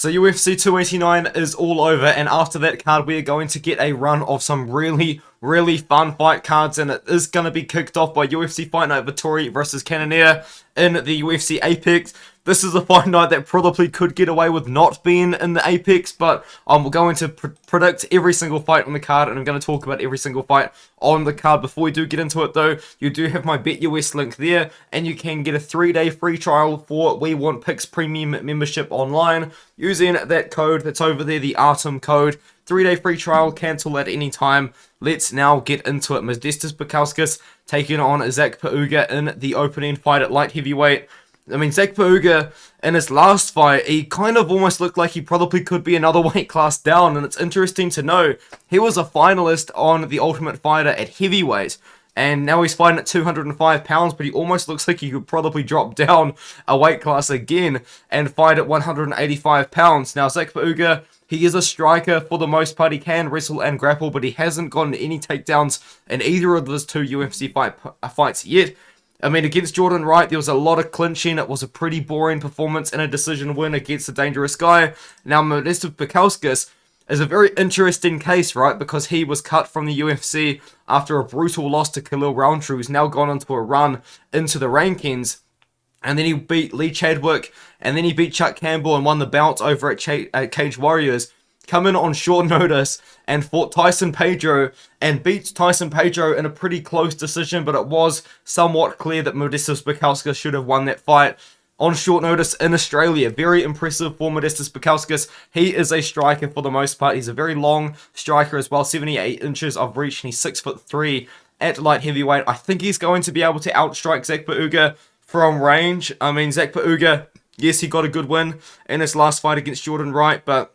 So UFC 289 is all over, and after that card we are going to get a run of some really fun fight cards, and it is going to be kicked off by UFC Fight Night Vettori versus Cannonier in the UFC Apex. This is a fight night that probably could get away with not being in the Apex, but I'm going to predict every single fight on the card, and I'm going to talk about every single fight on the card. Before we do get into it though, you do have my BetUS link there, and you can get a 3-day free trial for We Want Picks Premium membership online using that code that's over there, the Artem code. 3-day free trial, cancel at any time. Let's now get into it. Modestas Bukauskas taking on Zach Pauga in the opening fight at light heavyweight. I mean, Zach Pauga, in his last fight, he kind of almost looked like he probably could be another weight class down, and it's interesting to know he was a finalist on The Ultimate Fighter at heavyweight, and now he's fighting at 205 pounds, but he almost looks like he could probably drop down a weight class again and fight at 185 pounds. Now, Zach Pauga, he is a striker for the most part. He can wrestle and grapple, but he hasn't gotten any takedowns in either of those two UFC fights yet. I mean, against Jordan Wright, there was a lot of clinching. It was a pretty boring performance and a decision win against a dangerous guy. Now, Modestas Bukauskas is a very interesting case, right? Because he was cut from the UFC after a brutal loss to Khalil Rountree, who's now gone onto a run into the rankings. And then he beat Lee Chadwick, and then he beat Chuck Campbell and won the bout over at Cage Warriors. Come in on short notice and fought Tyson Pedro and beat Tyson Pedro in a pretty close decision, but it was somewhat clear that Modestas Bukauskas should have won that fight on short notice in Australia. Very impressive for Modestas Bukauskas. He is a striker for the most part. He's a very long striker as well, 78 inches of reach, and he's 6'3" at light heavyweight. I think he's going to be able to outstrike Zach Pauga from range. I mean, Zach Pauga, yes, he got a good win in his last fight against Jordan Wright, but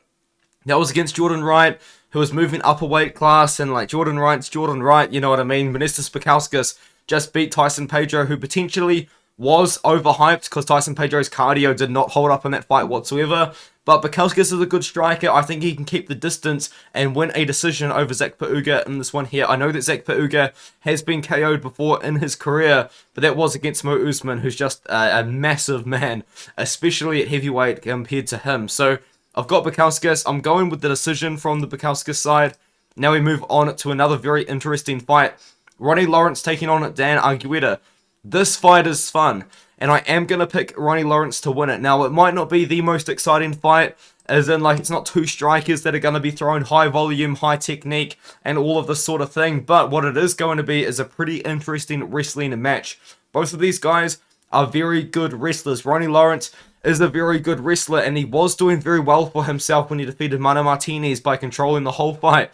that was against Jordan Wright, who was moving up a weight class, and like Jordan Wright's Jordan Wright, you know what I mean? Modestas Bukauskas just beat Tyson Pedro, who potentially was overhyped because Tyson Pedro's cardio did not hold up in that fight whatsoever. But Bukauskas is a good striker. I think he can keep the distance and win a decision over Zach Pauga in this one here. I know that Zach Pauga has been KO'd before in his career, but that was against Mo Usman, who's just a massive man, especially at heavyweight compared to him. So I've got Bukauskas. I'm going with the decision from the Bukauskas side. Now we move on to another very interesting fight. Ronnie Lawrence taking on Dan Argueta. This fight is fun, and I am going to pick Ronnie Lawrence to win it. Now, it might not be the most exciting fight, as in, like, it's not two strikers that are going to be throwing high volume, high technique, and all of this sort of thing, but what it is going to be is a pretty interesting wrestling match. Both of these guys are very good wrestlers. Ronnie Lawrence is a very good wrestler, and he was doing very well for himself when he defeated Mano Martinez by controlling the whole fight.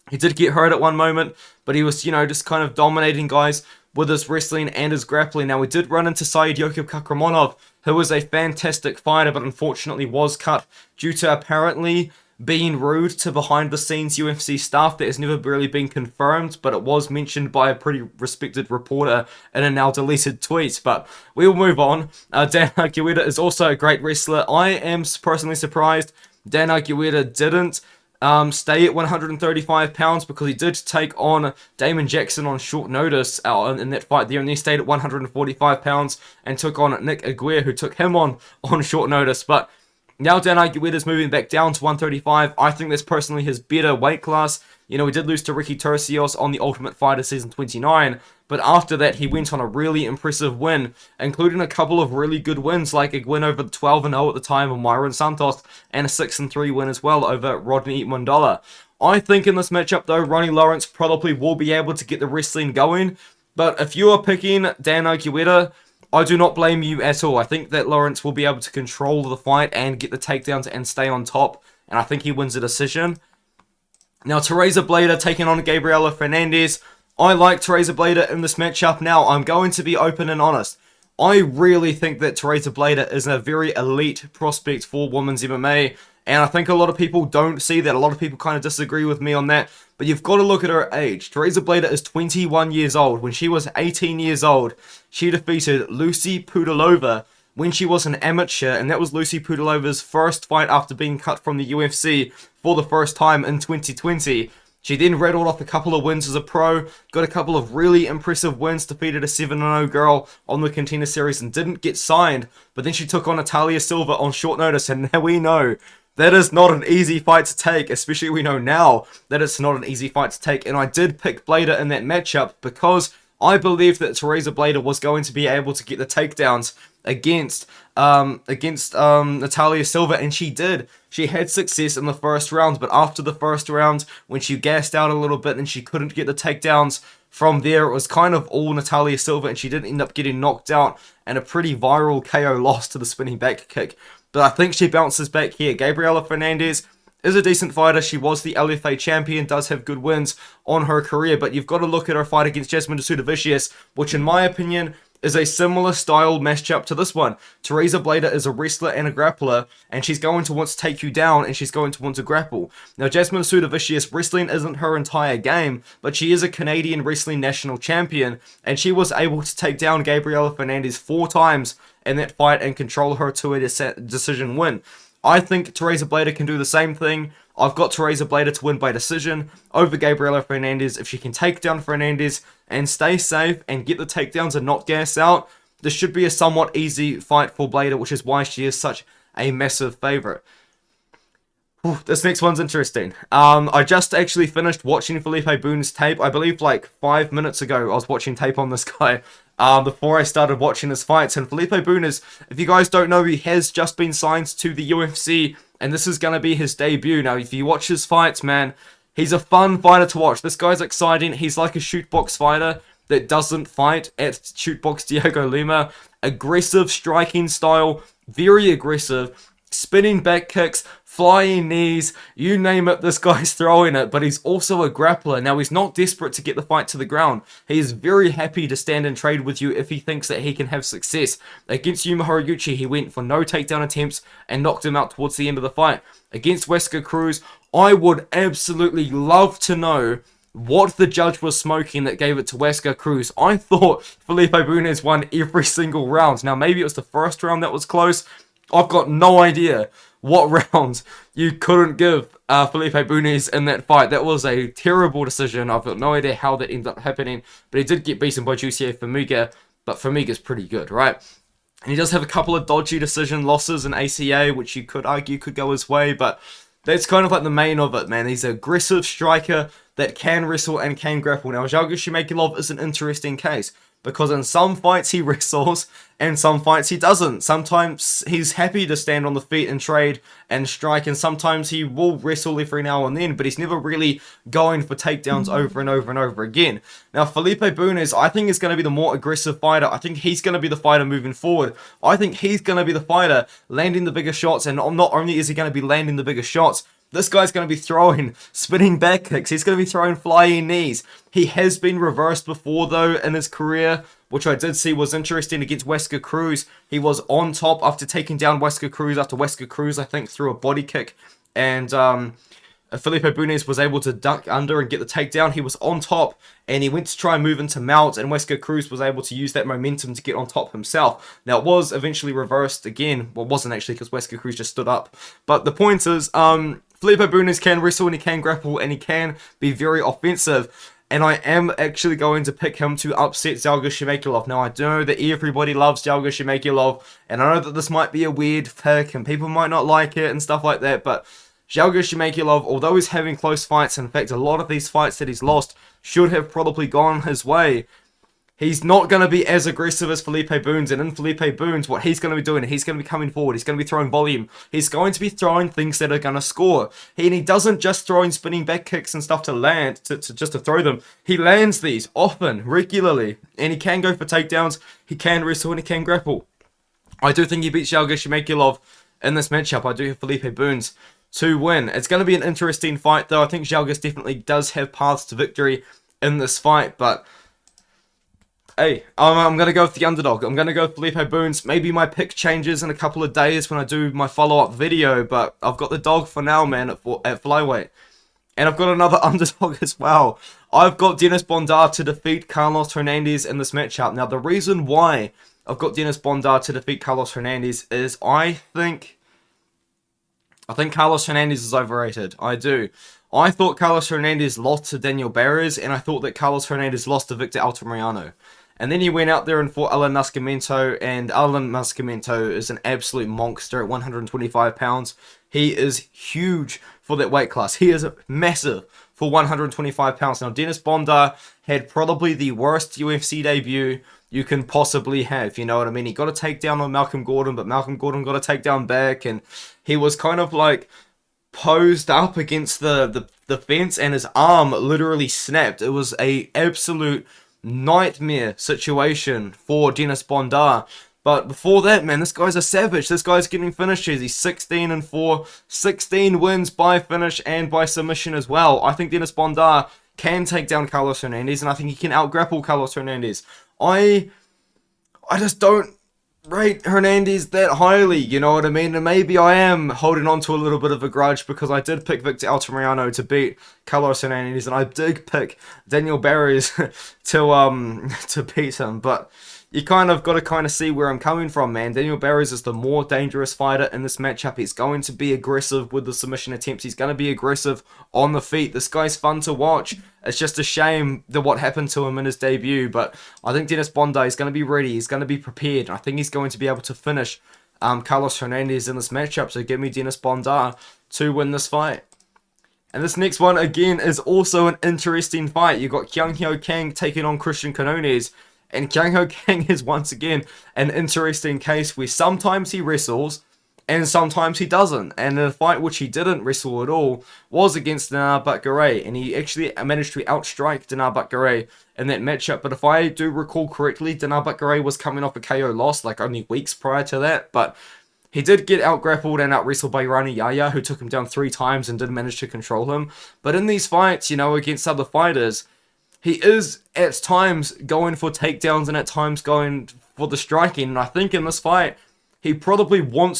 He did get hurt at one moment, but he was, just kind of dominating guys with his wrestling and his grappling. Now, we did run into Said Yokib Kakramonov, who was a fantastic fighter, but unfortunately was cut due to apparently being rude to behind-the-scenes UFC staff. That has never really been confirmed, but it was mentioned by a pretty respected reporter in a now-deleted tweet. But we'll move on. Dan Argueta is also a great wrestler. I am personally surprised Dan Argueta didn't stay at 135 pounds, because he did take on Damon Jackson on short notice in that fight there, and he stayed at 145 pounds and took on Nick Aguirre, who took him on short notice. But now Dan Argueta is moving back down to 135. I think that's personally his better weight class. We did lose to Ricky Turcios on The Ultimate Fighter Season 29, but after that, he went on a really impressive win, including a couple of really good wins, like a win over the 12-0 at the time of Myron Santos, and a 6-3 win as well over Rodney Mondala. I think in this matchup, though, Ronnie Lawrence probably will be able to get the wrestling going, but if you are picking Dan Argueta, I do not blame you at all. I think that Lawrence will be able to control the fight and get the takedowns and stay on top, and I think he wins the decision. Now, Tereza Bleda taking on Gabriela Fernandes. I like Tereza Bleda in this matchup. Now, I'm going to be open and honest. I really think that Tereza Bleda is a very elite prospect for women's MMA, and I think a lot of people don't see that. A lot of people kind of disagree with me on that, but you've got to look at her age. Tereza Bleda is 21 years old. When she was 18 years old, she defeated Lucy Pudilova when she was an amateur, and that was Lucy Pudilova's first fight after being cut from the UFC for the first time in 2020. She then rattled off a couple of wins as a pro, got a couple of really impressive wins, defeated a 7-0 girl on the Contender Series and didn't get signed, but then she took on Natalia Silva on short notice, and now we know that is not an easy fight to take, especially we know now that it's not an easy fight to take, and I did pick Bleda in that matchup because I believed that Tereza Bleda was going to be able to get the takedowns against Natalia Silva, and she did. She had success in the first round, but after the first round, when she gassed out a little bit and she couldn't get the takedowns from there, it was kind of all Natalia Silva, and she did end up getting knocked out and a pretty viral KO loss to the spinning back kick. But I think she bounces back here. Gabriela Fernandes is a decent fighter. She was the LFA champion, does have good wins on her career, but you've got to look at her fight against Jasmine Desudavicius, which in my opinion is a similar style matchup to this one. Tereza Bleda is a wrestler and a grappler, and she's going to want to take you down, and she's going to want to grapple. Now, Jasmine Desudavicius, wrestling isn't her entire game, but she is a Canadian wrestling national champion, and she was able to take down Gabriela Fernandes 4 times in that fight and control her to a decision win. I think Tereza Bleda can do the same thing. I've got Tereza Bleda to win by decision over Gabriela Fernandes. If she can take down Fernandes and stay safe and get the takedowns and not gas out, this should be a somewhat easy fight for Bleda, which is why she is such a massive favorite. This next one's interesting. I just actually finished watching Felipe Bunes' tape. I believe like 5 minutes ago I was watching tape on this guy before I started watching his fights. And Felipe Bunes, if you guys don't know, he has just been signed to the UFC, and this is going to be his debut. Now, if you watch his fights, man, he's a fun fighter to watch. This guy's exciting. He's like a shootbox fighter that doesn't fight at shootbox Diego Lima. Aggressive striking style, very aggressive, spinning back kicks, flying knees, you name it, this guy's throwing it, but he's also a grappler. Now, he's not desperate to get the fight to the ground. He is very happy to stand and trade with you if he thinks that he can have success. Against Yuma Horiguchi, he went for no takedown attempts and knocked him out towards the end of the fight. Against Wesker Cruz, I would absolutely love to know what the judge was smoking that gave it to Wesker Cruz. I thought Felipe Bunes won every single round. Now, maybe it was the first round that was close. I've got no idea what round you couldn't give Felipe Bunes in that fight. That was a terrible decision. I've got no idea how that ended up happening, but he did get beaten by Jussier Formiga, but Formiga's pretty good, right? And he does have a couple of dodgy decision losses in ACA, which you could argue could go his way, but that's kind of like the main of it, man. He's an aggressive striker that can wrestle and can grapple. Now, Zhalgas Zhumagulov is an interesting case, because in some fights he wrestles and some fights he doesn't. Sometimes he's happy to stand on the feet and trade and strike, and sometimes he will wrestle every now and then, but he's never really going for takedowns over and over and over again. Now, Felipe Bunes, I think, is going to be the more aggressive fighter. I think he's going to be the fighter moving forward. I think he's going to be the fighter landing the bigger shots, and not only is he going to be landing the bigger shots, this guy's going to be throwing spinning back kicks. He's going to be throwing flying knees. He has been reversed before, though, in his career, which I did see was interesting against Wesker Cruz. He was on top after taking down Wesker Cruz, after Wesker Cruz, I think, threw a body kick. And Felipe Bunes was able to duck under and get the takedown. He was on top, and he went to try and move into mount, and Wesker Cruz was able to use that momentum to get on top himself. Now, it was eventually reversed again. Well, it wasn't actually, because Wesker Cruz just stood up. But the point is, Felipe Bunes can wrestle and he can grapple and he can be very offensive. And I am actually going to pick him to upset Zhalgas Zhumagulov. Now, I know that everybody loves Zhalgas Zhumagulov, and I know that this might be a weird pick and people might not like it and stuff like that, but Zhalgas Zhumagulov, although he's having close fights, in fact, a lot of these fights that he's lost should have probably gone his way, he's not going to be as aggressive as Felipe Bunes. And in Felipe Bunes, what he's going to be doing, he's going to be coming forward. He's going to be throwing volume. He's going to be throwing things that are going to score. He doesn't just throw in spinning back kicks and stuff to land, just to throw them. He lands these often, regularly. And he can go for takedowns. He can wrestle and he can grapple. I do think he beats Zhalgas Zhumagulov in this matchup. I do have Felipe Bunes to win. It's going to be an interesting fight, though. I think Zhalgas definitely does have paths to victory in this fight, but hey, I'm going to go with the underdog. I'm going to go with Felipe Bunes. Maybe my pick changes in a couple of days when I do my follow-up video, but I've got the dog for now, man, at flyweight. And I've got another underdog as well. I've got Dennis Bondar to defeat Carlos Hernandez in this matchup. Now, the reason why I've got Dennis Bondar to defeat Carlos Hernandez is I think I think Carlos Hernandez is overrated. I do. I thought Carlos Hernandez lost to Daniel Barrios, and I thought that Carlos Hernandez lost to Victor Altamirano. And then he went out there and fought Alan Nascimento, and Alan Nascimento is an absolute monster at 125 pounds. He is huge for that weight class. He is massive for 125 pounds. Now, Dennis Bondar had probably the worst UFC debut you can possibly have, you know what I mean? He got a takedown on Malcolm Gordon, but Malcolm Gordon got a takedown back, and he was kind of like posed up against the fence, and his arm literally snapped. It was a absolute nightmare situation for Dennis Bondar. But before that, man, this guy's a savage. This guy's getting finishes. He's 16-4, 16 wins by finish and by submission as well. I think Dennis Bondar can take down Carlos Hernandez, and I think he can out-grapple Carlos Hernandez. I just don't rate Hernandez that highly, you know what I mean? And maybe I am holding on to a little bit of a grudge because I did pick Victor Altamirano to beat Carlos Hernandez, and I did pick Daniel Barrios to beat him, but you kind of got to see where I'm coming from, man. Daniel Barrios is the more dangerous fighter in this matchup. He's going to be aggressive with the submission attempts. He's going to be aggressive on the feet. This guy's fun to watch. It's just a shame that what happened to him in his debut, but I think Dennis Bondar is going to be ready. He's going to be prepared. I think he's going to be able to finish Carlos Hernandez in this matchup, so give me Dennis Bondar to win this fight. And this next one, again, is also an interesting fight. You've got Kyung taking on Christian Quinonez. And Kyang is once again an interesting case where sometimes he wrestles and sometimes he doesn't. And in a fight which he didn't wrestle at all was against Dinar Bakare, and he actually managed to outstrike Dinar Bakare in that matchup. But if I do recall correctly, Dinar Bakare was coming off a KO loss like only weeks prior to that. But he did get out-grappled and out-wrestled by Rani Yaya, who took him down 3 times and did manage to control him. But in these fights, you know, against other fighters, he is at times going for takedowns and at times going for the striking. And I think in this fight, he probably would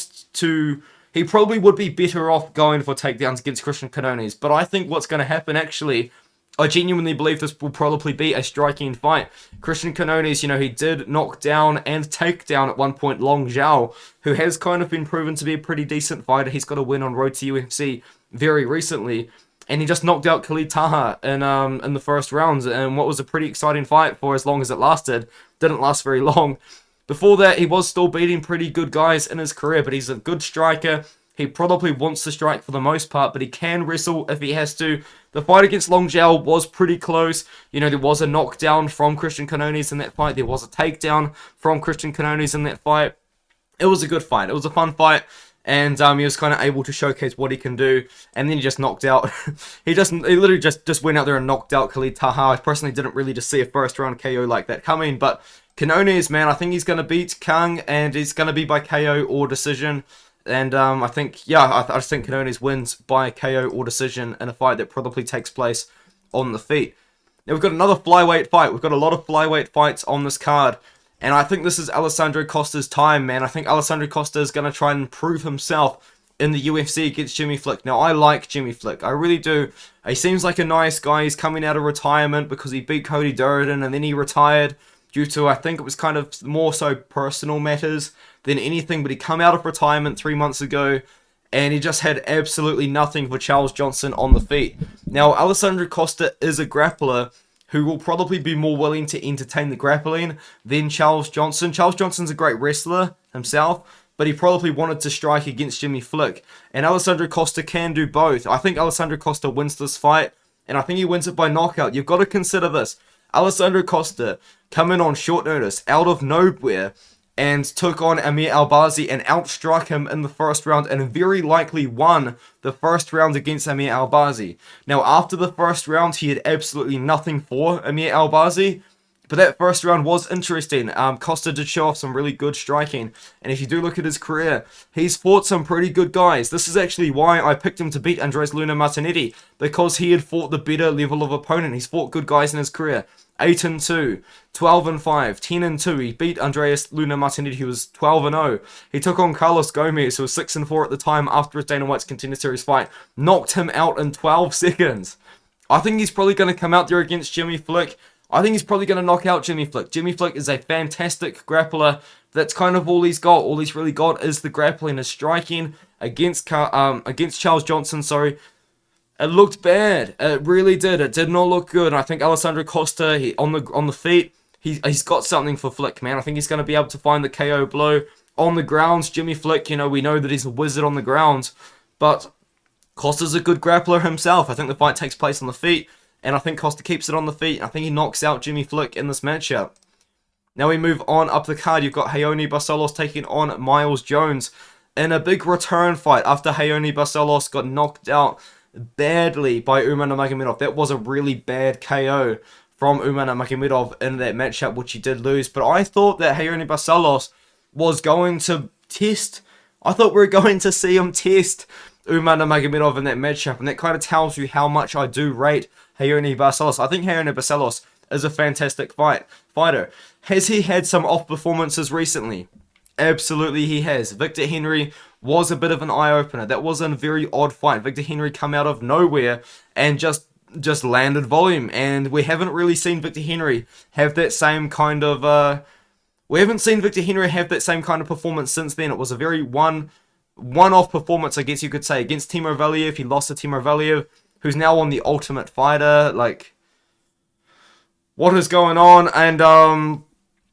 be better off going for takedowns against Christian Quinonez. But I think what's going to happen actually, I genuinely believe this will probably be a striking fight. Christian Quinonez, you know, he did knock down and take down at one point Long Zhao, who has kind of been proven to be a pretty decent fighter. He's got a win on Road to UFC very recently. And he just knocked out Khalid Taha in the first round, and what was a pretty exciting fight for as long as it lasted. Didn't last very long. Before that, he was still beating pretty good guys in his career, but he's a good striker. He probably wants to strike for the most part, but he can wrestle if he has to. The fight against Long Zhao was pretty close. You know, there was a knockdown from Christian Quinonez in that fight. There was a takedown from Christian Quinonez in that fight. It was a good fight. It was a fun fight. And he was kind of able to showcase what he can do. And then he just knocked out. he literally just went out there and knocked out Khalid Taha. I personally didn't really just see a first round KO like that coming. But Quinonez, man, I think he's going to beat Kyung. And he's going to be by KO or decision. And I think Quinonez wins by KO or decision in a fight that probably takes place on the feet. Now we've got another flyweight fight. We've got a lot of flyweight fights on this card. And I think this is Alessandro Costa's time, man. I think Alessandro Costa is going to try and prove himself in the UFC against Jimmy Flick. Now, I like Jimmy Flick. I really do. He seems like a nice guy. He's coming out of retirement because he beat Cody Durden and then he retired due to, I think it was kind of more so personal matters than anything. But he come out of retirement 3 months ago and he just had absolutely nothing for Charles Johnson on the feet. Now, Alessandro Costa is a grappler who will probably be more willing to entertain the grappling than Charles Johnson. Charles Johnson's a great wrestler himself, but he probably wanted to strike against Jimmy Flick. And Alessandro Costa can do both. I think Alessandro Costa wins this fight, and I think he wins it by knockout. You've got to consider this. Alessandro Costa coming on short notice, out of nowhere, and took on Amir Albazi and outstruck him in the first round and very likely won the first round against Amir Albazi. Now, after the first round, he had absolutely nothing for Amir Albazi, but that first round was interesting. Costa did show off some really good striking, and if you do look at his career, he's fought some pretty good guys. This is actually why I picked him to beat Andres Luna Martinetti, because he had fought the better level of opponent. He's fought good guys in his career. 8-2, 12-5, 10-2. He beat Andreas Luna Martinetti, who was 12-0. He took on Carlos Gomez, who was 6-4 at the time after his Dana White's Contender Series fight. Knocked him out in 12 seconds. I think he's probably going to come out there against Jimmy Flick. I think he's probably going to knock out Jimmy Flick. Jimmy Flick is a fantastic grappler. That's kind of all he's got. All he's really got is the grappling, his striking. against Charles Johnson, sorry. It looked bad. It really did. It did not look good. And I think Alessandro Costa, on the feet, he's got something for Flick, man. I think he's going to be able to find the KO blow on the grounds. Jimmy Flick, we know that he's a wizard on the ground, but Costa's a good grappler himself. I think the fight takes place on the feet, and I think Costa keeps it on the feet. I think he knocks out Jimmy Flick in this matchup. Now we move on up the card. You've got Raoni Barcelos taking on Miles Jones in a big return fight after Raoni Barcelos got knocked out badly by Umar Nurmagomedov. That was a really bad KO from Umar Nurmagomedov in that matchup, which he did lose. But I thought that Raoni Barcelos was going to test. I thought we were going to see him test Umar Nurmagomedov in that matchup, and that kind of tells you how much I do rate Raoni Barcelos. I think Raoni Barcelos is a fantastic fighter. Has he had some off performances recently? Absolutely he has. Victor Henry was a bit of an eye-opener. That was a very odd fight. Victor Henry come out of nowhere and just landed volume. And we haven't really seen Victor Henry have that same kind of... we haven't seen Victor Henry have that same kind of performance since then. It was a very one-off performance, I guess you could say, against Timo Valiev. He lost to Timo Valiev, who's now on the Ultimate Fighter. Like, what is going on? And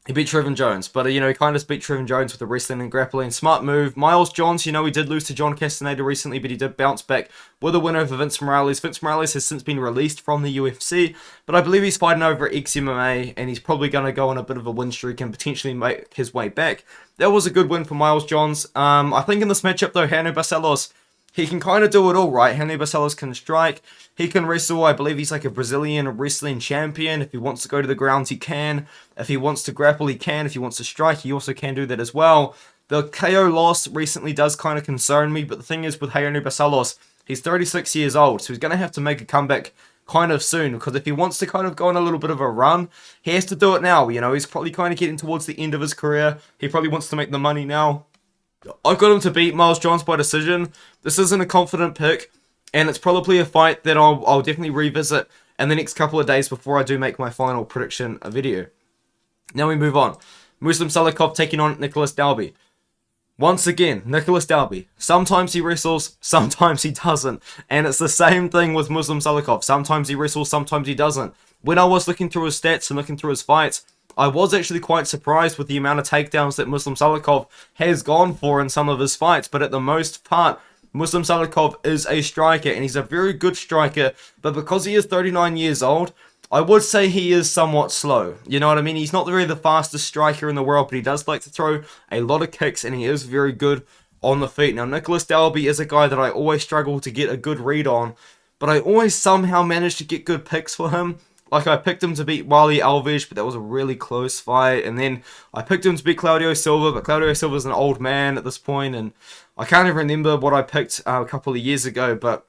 he beat Trevin Jones, but he kind of beat Trevin Jones with the wrestling and grappling. Smart move. Miles Jones, he did lose to John Castaneda recently, but he did bounce back with a win over Vince Morales. Vince Morales has since been released from the UFC, but I believe he's fighting over at XMMA, and he's probably going to go on a bit of a win streak and potentially make his way back. That was a good win for Miles Jones. I think in this matchup, though, Raoni Barcelos, he can kind of do it all, right? Raoni Barcelos can strike. He can wrestle. I believe he's like a Brazilian wrestling champion. If he wants to go to the ground, he can. If he wants to grapple, he can. If he wants to strike, he also can do that as well. The KO loss recently does kind of concern me, but the thing is with Raoni Barcelos, he's 36 years old, so he's going to have to make a comeback kind of soon, because if he wants to kind of go on a little bit of a run, he has to do it now. He's probably kind of getting towards the end of his career. He probably wants to make the money now. I've got him to beat Miles Jones by decision. This isn't a confident pick, and it's probably a fight that I'll definitely revisit in the next couple of days before I do make my final prediction video. Now we move on. Muslim Salikhov taking on Nicolas Dalby. Once again, Nicolas Dalby. Sometimes he wrestles, sometimes he doesn't. And it's the same thing with Muslim Salikhov. Sometimes he wrestles, sometimes he doesn't. When I was looking through his stats and looking through his fights, I was actually quite surprised with the amount of takedowns that Muslim Salikhov has gone for in some of his fights. But at the most part, Muslim Salikhov is a striker, and he's a very good striker. But because he is 39 years old, I would say he is somewhat slow. You know what I mean? He's not really the fastest striker in the world, but he does like to throw a lot of kicks, and he is very good on the feet. Now, Nicolas Dalby is a guy that I always struggle to get a good read on, but I always somehow manage to get good picks for him. Like, I picked him to beat Wally Alves, but that was a really close fight. And then I picked him to beat Claudio Silva, but Claudio Silva's an old man at this point, and I can't even remember what I picked a couple of years ago, but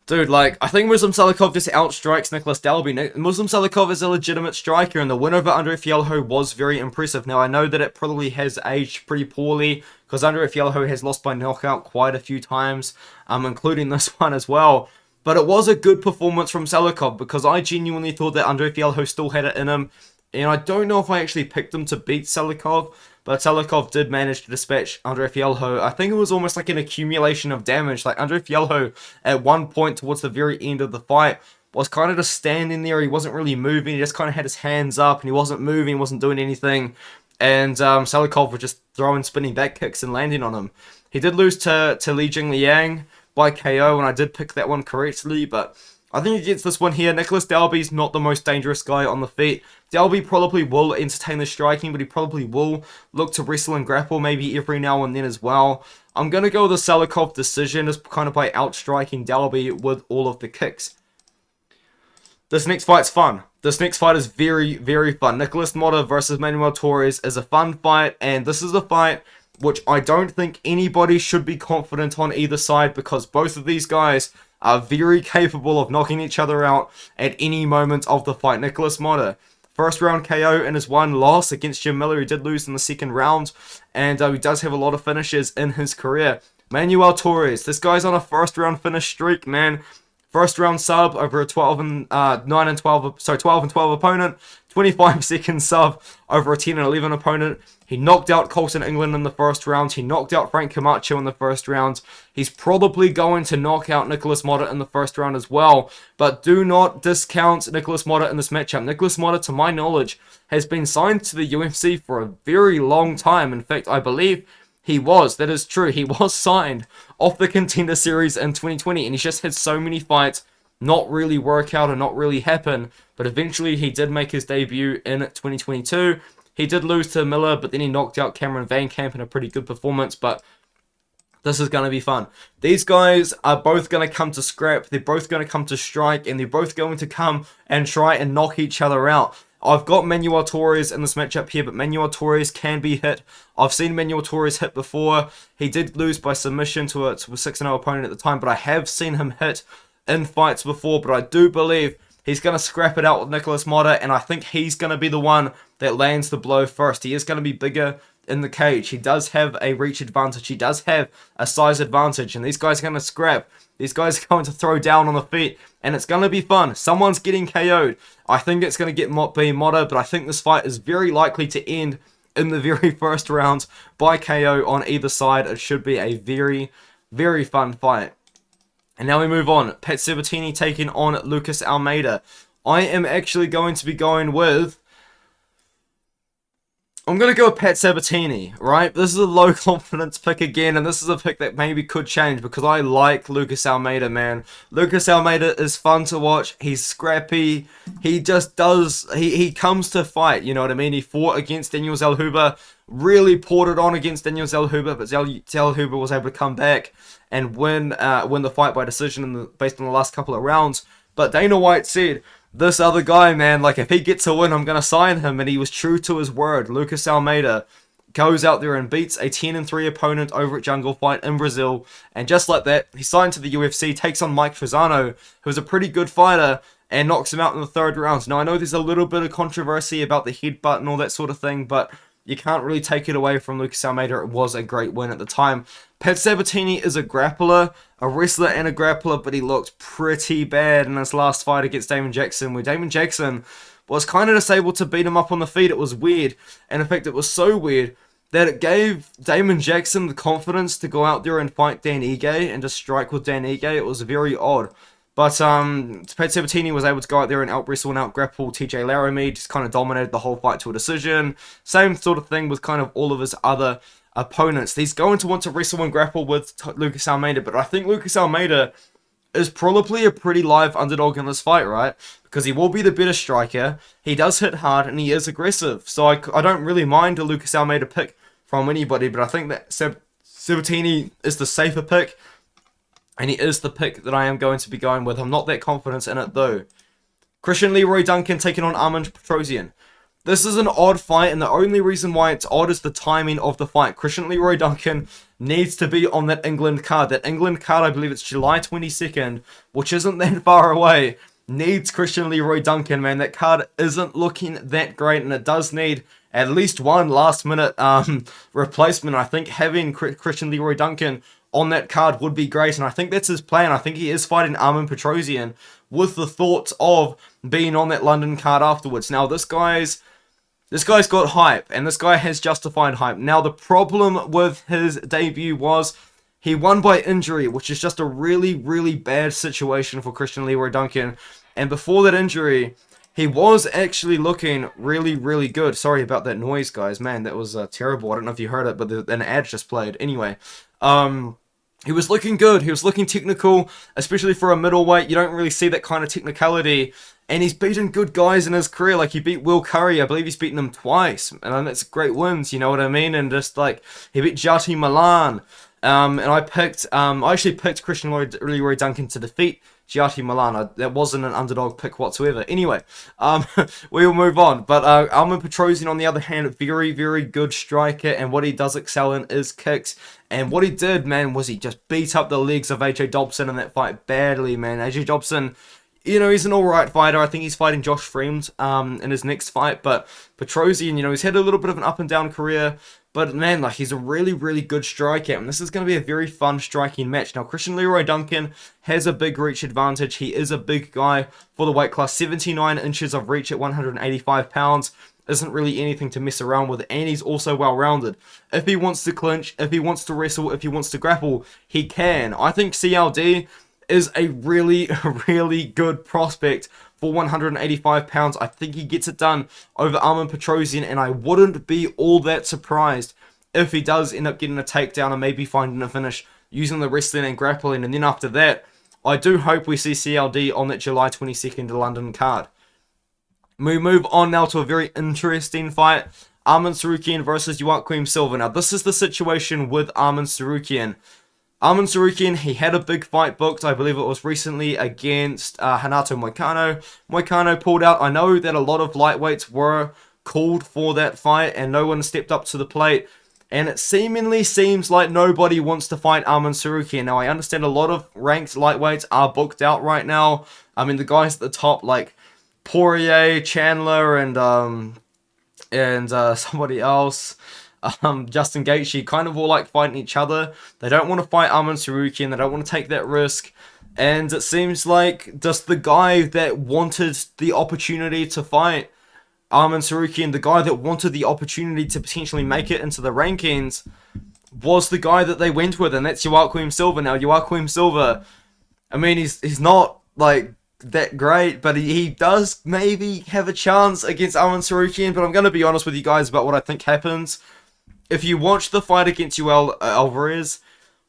dude, like, I think Muslim Salikhov just outstrikes Nicolas Dalby. Muslim Salikhov is a legitimate striker, and the win over Andre Fialho was very impressive. Now, I know that it probably has aged pretty poorly, because Andre Fialho has lost by knockout quite a few times, including this one as well. But it was a good performance from Salikhov, because I genuinely thought that Andre Fialho still had it in him. And I don't know if I actually picked him to beat Salikhov, but Salikhov did manage to dispatch Andre Fialho. I think it was almost like an accumulation of damage. Like, Andre Fialho, at one point towards the very end of the fight, was kind of just standing there. He wasn't really moving. He just kind of had his hands up, and he wasn't moving, wasn't doing anything. And Salikhov was just throwing spinning back kicks and landing on him. He did lose to Li Jingliang by KO, and I did pick that one correctly, but I think he gets this one here. Nicolas Dalby's not the most dangerous guy on the feet. Dalby probably will entertain the striking, but he probably will look to wrestle and grapple maybe every now and then as well. I'm going to go with the Salikhov decision, just kind of by outstriking Dalby with all of the kicks. This next fight's fun. This next fight is very, very fun. Nicolas Motta versus Manuel Torres is a fun fight, and this is a fight which I don't think anybody should be confident on either side, because both of these guys are very capable of knocking each other out at any moment of the fight. Nicolas Motta, first round KO in his one loss against Jim Miller. He did lose in the second round, and he does have a lot of finishes in his career. Manuel Torres, this guy's on a first round finish streak, man. First round sub over a 12 and 12 opponent. 25-second sub over a 10-11 opponent. He knocked out Colton England in the first round. He knocked out Frank Camacho in the first round. He's probably going to knock out Nicolas Motta in the first round as well. But do not discount Nicolas Motta in this matchup. Nicolas Motta, to my knowledge, has been signed to the UFC for a very long time. In fact, I believe that is true, he was signed off the Contender Series in 2020. And he's just had so many fights not really work out and not really happen. But eventually he did make his debut in 2022. He did lose to Miller, but then he knocked out Cameron Van Camp in a pretty good performance. But this is going to be fun. These guys are both going to come to scrap. They're both going to come to strike. And they're both going to come and try and knock each other out. I've got Manuel Torres in this matchup here, but Manuel Torres can be hit. I've seen Manuel Torres hit before. He did lose by submission to a 6-0 opponent at the time, but I have seen him hit in fights before. But I do believe he's going to scrap it out with Nicolas Motta, and I think he's going to be the one that lands the blow first. He is going to be bigger in the cage. He does have a reach advantage. He does have a size advantage, and these guys are going to scrap. These guys are going to throw down on the feet, and it's going to be fun. Someone's getting KO'd. I think it's going to be Motta, but I think this fight is very likely to end in the very first round by KO on either side. It should be a very, very fun fight. And now we move on. Pat Sabatini taking on Lucas Almeida. I am actually going to be going with... I'm going to go with Pat Sabatini, right? This is a low confidence pick again, and this is a pick that maybe could change because I like Lucas Almeida, man. Lucas Almeida is fun to watch. He's scrappy. He just does... He comes to fight, you know what I mean? He fought against Daniel Zhalgas, really poured it on against Daniel Zhalgas, but Zhalgas was able to come back and win the fight by decision based on the last couple of rounds. But Dana White said, this other guy, man, like, if he gets a win, I'm going to sign him. And he was true to his word. Lucas Almeida goes out there and beats a 10-3 opponent over at Jungle Fight in Brazil. And just like that, he signed to the UFC, takes on Mike Trizano, who's a pretty good fighter, and knocks him out in the third round. Now, I know there's a little bit of controversy about the headbutt and all that sort of thing, but you can't really take it away from Lucas Almeida. It was a great win at the time. Pat Sabatini is a grappler, a wrestler and a grappler, but he looked pretty bad in his last fight against Damon Jackson, where Damon Jackson was kind of just able to beat him up on the feet. It was weird, and in fact it was so weird that it gave Damon Jackson the confidence to go out there and fight Dan Ige and just strike with Dan Ige. It was very odd. But Pat Sabatini was able to go out there and out-wrestle and out-grapple TJ Laramie, just kind of dominated the whole fight to a decision. Same sort of thing with kind of all of his other opponents. He's going to want to wrestle and grapple with Lucas Almeida, but I think Lucas Almeida is probably a pretty live underdog in this fight, right? Because he will be the better striker, he does hit hard, and he is aggressive. So I don't really mind a Lucas Almeida pick from anybody, but I think that Sabatini is the safer pick. And he is the pick that I am going to be going with. I'm not that confident in it, though. Christian Leroy Duncan taking on Arman Petrosian. This is an odd fight, and the only reason why it's odd is the timing of the fight. Christian Leroy Duncan needs to be on that England card. That England card, I believe it's July 22nd, which isn't that far away, needs Christian Leroy Duncan, man. That card isn't looking that great, and it does need at least one last-minute replacement. I think having Christian Leroy Duncan on that card would be great, and I think that's his plan. I think he is fighting Arman Petrosian with the thoughts of being on that London card afterwards. Now, this guy's got hype, and this guy has justified hype. Now, the problem with his debut was he won by injury, which is just a really, really bad situation for Christian Leroy Duncan. And before that injury, he was actually looking really, really good. Sorry about that noise, guys. Man, that was terrible. I don't know if you heard it, but an ad just played. Anyway, he was looking good. He was looking technical, especially for a middleweight. You don't really see that kind of technicality. And he's beaten good guys in his career. Like, he beat Will Curry. I believe he's beaten him twice. And that's great wins, you know what I mean? And just, like, he beat Jati Milan. And I actually picked Christian Leroy Duncan to defeat Jati Milan. That wasn't an underdog pick whatsoever. Anyway, we will move on. But Arman Petrosian, on the other hand, very, very good striker. And what he does excel in is kicks. And what he did, man, was he just beat up the legs of AJ Dobson in that fight badly, man. AJ Dobson, you know, he's an alright fighter. I think he's fighting Josh Fremd in his next fight. But Petrosian, you know, he's had a little bit of an up and down career. But man, like, he's a really, really good striker, and this is going to be a very fun striking match. Now, Christian Leroy Duncan has a big reach advantage. He is a big guy for the weight class. 79 inches of reach at 185 pounds. Isn't really anything to mess around with, and he's also well-rounded. If he wants to clinch, if he wants to wrestle, if he wants to grapple, he can. I think CLD is a really, really good prospect for 185 pounds. I think he gets it done over Arman Petrosian, and I wouldn't be all that surprised if he does end up getting a takedown and maybe finding a finish using the wrestling and grappling. And then after that, I do hope we see CLD on that July 22nd London card. We move on now to a very interesting fight. Arman Tsarukyan versus Joaquim Silva. Now, this is the situation with Arman Tsarukyan. Arman Tsarukyan, he had a big fight booked. I believe it was recently against Renato Moicano. Moicano pulled out. I know that a lot of lightweights were called for that fight, and no one stepped up to the plate. And it seemingly seems like nobody wants to fight Arman Tsarukyan. Now, I understand a lot of ranked lightweights are booked out right now. I mean, the guys at the top, like Poirier, Chandler, and somebody else, Justin Gaethje, kind of all like fighting each other. They don't want to fight Arman Tsarukyan. They don't want to take that risk. And it seems like just the guy that wanted the opportunity to fight Arman Tsarukyan, the guy that wanted the opportunity to potentially make it into the rankings, was the guy that they went with, and that's Joaquim Silva. Now, Joaquim Silva, I mean, he's not like that great, but he does maybe have a chance against Arman Tsarukyan. But I'm going to be honest with you guys about what I think happens. If you watch the fight against Yoel Alvarez,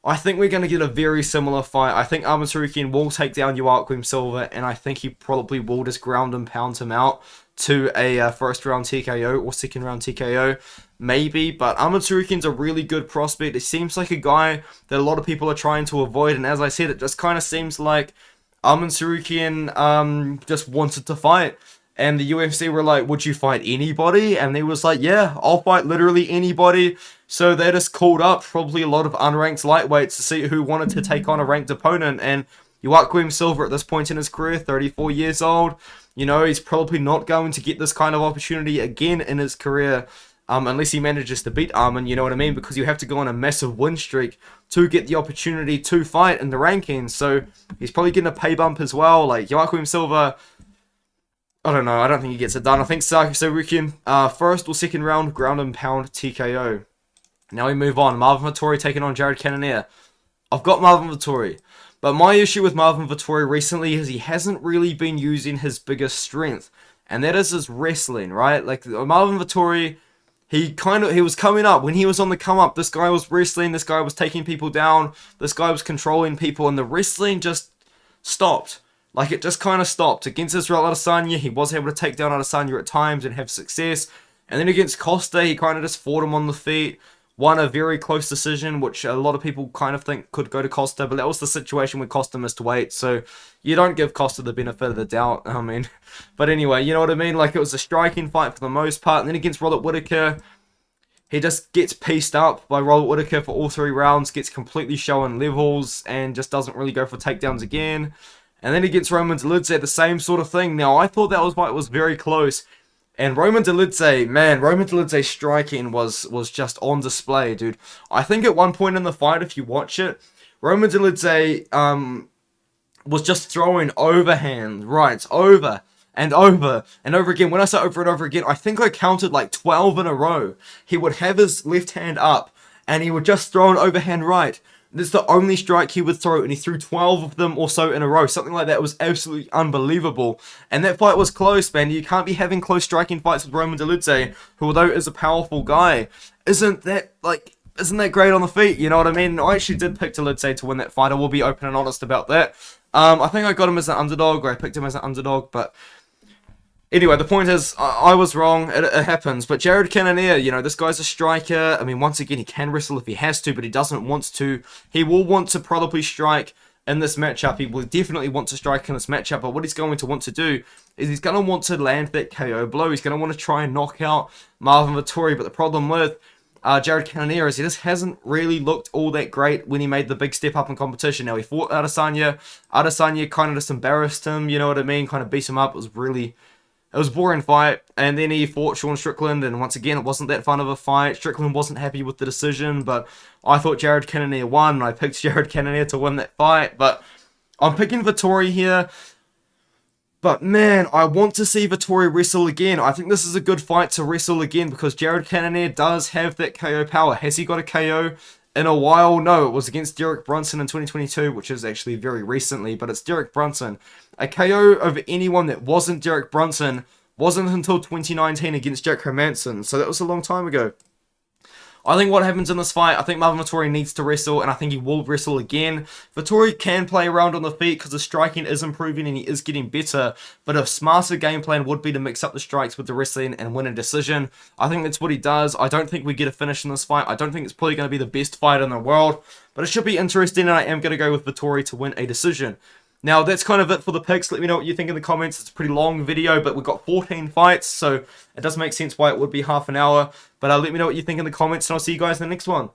I think we're going to get a very similar fight. I think Arman Tsarukyan will take down Joaquim Silva, and I think he probably will just ground and pound him out to a first round TKO or second round TKO, maybe. But Arman Tsarukyan's a really good prospect. It seems like a guy that a lot of people are trying to avoid, and as I said, it just kind of seems like Arman Tsarukyan just wanted to fight. And the UFC were like, would you fight anybody? And he was like, yeah, I'll fight literally anybody. So they just called up probably a lot of unranked lightweights to see who wanted to take on a ranked opponent. And Joaquim Silva at this point in his career, 34 years old, you know, he's probably not going to get this kind of opportunity again in his career. Unless he manages to beat Arman, you know what I mean? Because you have to go on a massive win streak to get the opportunity to fight in the rankings. So he's probably getting a pay bump as well. Like, Joaquim Silva, I don't know. I don't think he gets it done. I think Tsarukyan, first or second round, ground and pound TKO. Now we move on. Marvin Vettori taking on Jared Cannonier. I've got Marvin Vettori. But my issue with Marvin Vettori recently is he hasn't really been using his biggest strength. And that is his wrestling, right? Like, Marvin Vettori, he was coming up. When he was on the come up, this guy was wrestling. This guy was taking people down. This guy was controlling people. And the wrestling just stopped. Like, it just kind of stopped. Against Israel Adesanya, he was able to take down Adesanya at times and have success. And then against Costa, he kind of just fought him on the feet. Won a very close decision, which a lot of people kind of think could go to Costa. But that was the situation when Costa missed weight. So you don't give Costa the benefit of the doubt. I mean, but anyway, you know what I mean? Like, it was a striking fight for the most part. And then against Robert Whittaker, he just gets pieced up by Robert Whittaker for all 3 rounds. Gets completely showing levels and just doesn't really go for takedowns again. And then against Roman Dolidze, the same sort of thing. Now, I thought that fight was very close. And Roman Dolidze, man, Roman Dolidze's striking was just on display, dude. I think at one point in the fight, if you watch it, Roman Dolidze was just throwing overhand rights over and over and over again. When I say over and over again, I think I counted like 12 in a row. He would have his left hand up, and he would just throw an overhand right. This is the only strike he would throw, and he threw 12 of them or so in a row. Something like that. It was absolutely unbelievable. And that fight was close, man. You can't be having close striking fights with Roman Dolidze, who, although is a powerful guy, isn't that great on the feet? You know what I mean? I actually did pick Dolidze to win that fight. I will be open and honest about that. I think I got him as an underdog, or I picked him as an underdog, but anyway, the point is, I was wrong. It happens. But Jared Cannonier, you know, this guy's a striker. I mean, once again, he can wrestle if he has to, but he doesn't want to. He will want to probably strike in this matchup. He will definitely want to strike in this matchup, but what he's going to want to do is he's going to want to land that KO blow. He's going to want to try and knock out Marvin Vettori, but the problem with Jared Cannonier is he just hasn't really looked all that great when he made the big step up in competition. Now, he fought Adesanya. Adesanya kind of just embarrassed him, you know what I mean? Kind of beat him up. It was really It was a boring fight, and then he fought Sean Strickland, and once again, it wasn't that fun of a fight. Strickland wasn't happy with the decision, but I thought Jared Cannonier won, and I picked Jared Cannonier to win that fight, but I'm picking Vettori here. But man, I want to see Vettori wrestle again. I think this is a good fight to wrestle again because Jared Cannonier does have that KO power. Has he got a KO in a while? No, it was against Derek Brunson in 2022, which is actually very recently, but it's Derek Brunson. A KO over anyone that wasn't Derek Brunson wasn't until 2019 against Jack Hermansson, so that was a long time ago. I think what happens in this fight, I think Marvin Vettori needs to wrestle, and I think he will wrestle again. Vettori can play around on the feet because the striking is improving and he is getting better, but a smarter game plan would be to mix up the strikes with the wrestling and win a decision. I think that's what he does. I don't think we get a finish in this fight. I don't think it's probably going to be the best fight in the world, but it should be interesting, and I am going to go with Vettori to win a decision. Now, that's kind of it for the picks. Let me know what you think in the comments. It's a pretty long video, but we've got 14 fights, so it does make sense why it would be half an hour. But let me know what you think in the comments, and I'll see you guys in the next one.